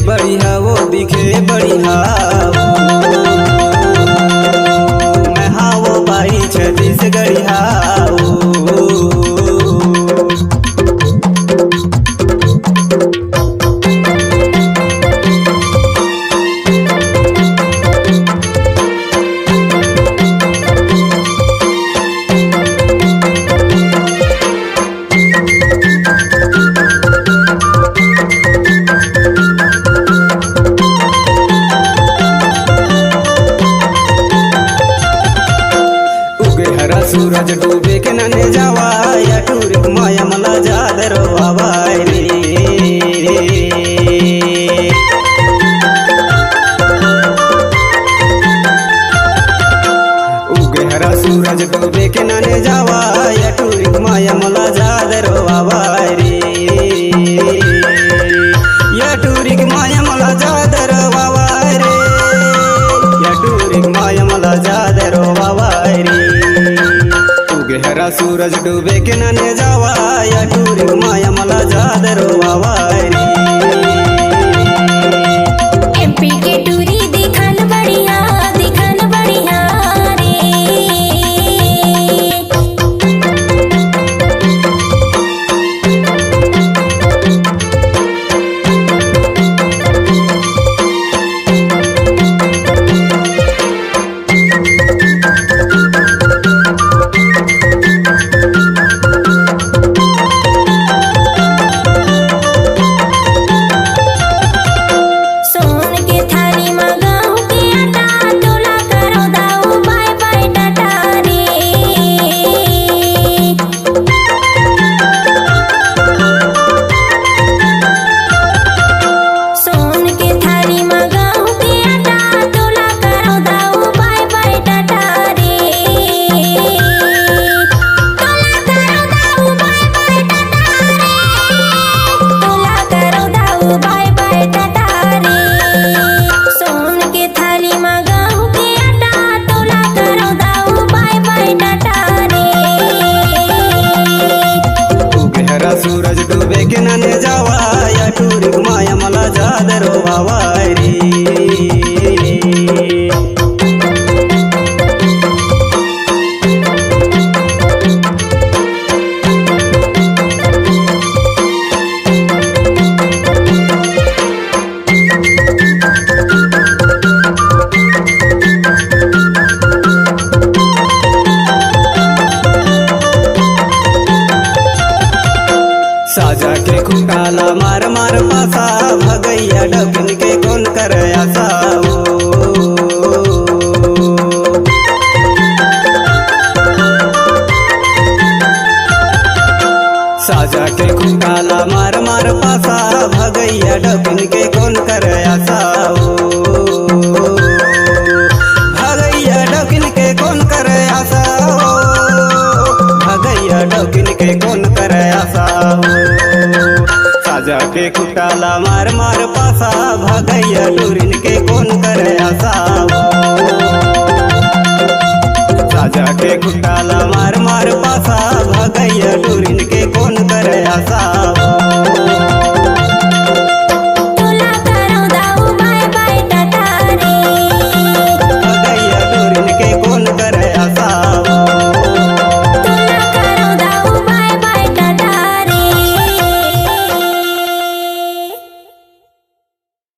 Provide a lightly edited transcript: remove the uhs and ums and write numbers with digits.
बढ़िया वो दिखे बढ़िया मैं हाँ वो भाई छत्तीसगढ़िया सूरज डूबे के नने जावा या टूरिक माया मला जादरो आवाय रे उगे हरा सूरज डूबे के नने जावा या टूरिक माया मला जादरो आवाय रे या टूरिक माया मला जादरो आवाय रे या टूरिक माया मला जादरो आवाय रे हरा सूरज डूबे के नने जावा या टूरिक माया मला जादरो आवाय रे एमपी के टूरी दिखन बढ़िया रे सूरज डूबे के नने जावा या टूरिक माया मला जादरो आवाय रे साजा के खुटाला मार मार पासा भगैया डकिन के कौन कर आसा साजा के खुटाला मार मार पासा भगैया डकिन के कौन कर आसा भगैया डकिन के कौन कर आसा भगैया डकिन के कौन कर आसा साजा के खुटाला मार मार पासा भगैया टूरिन के कौन करे आसा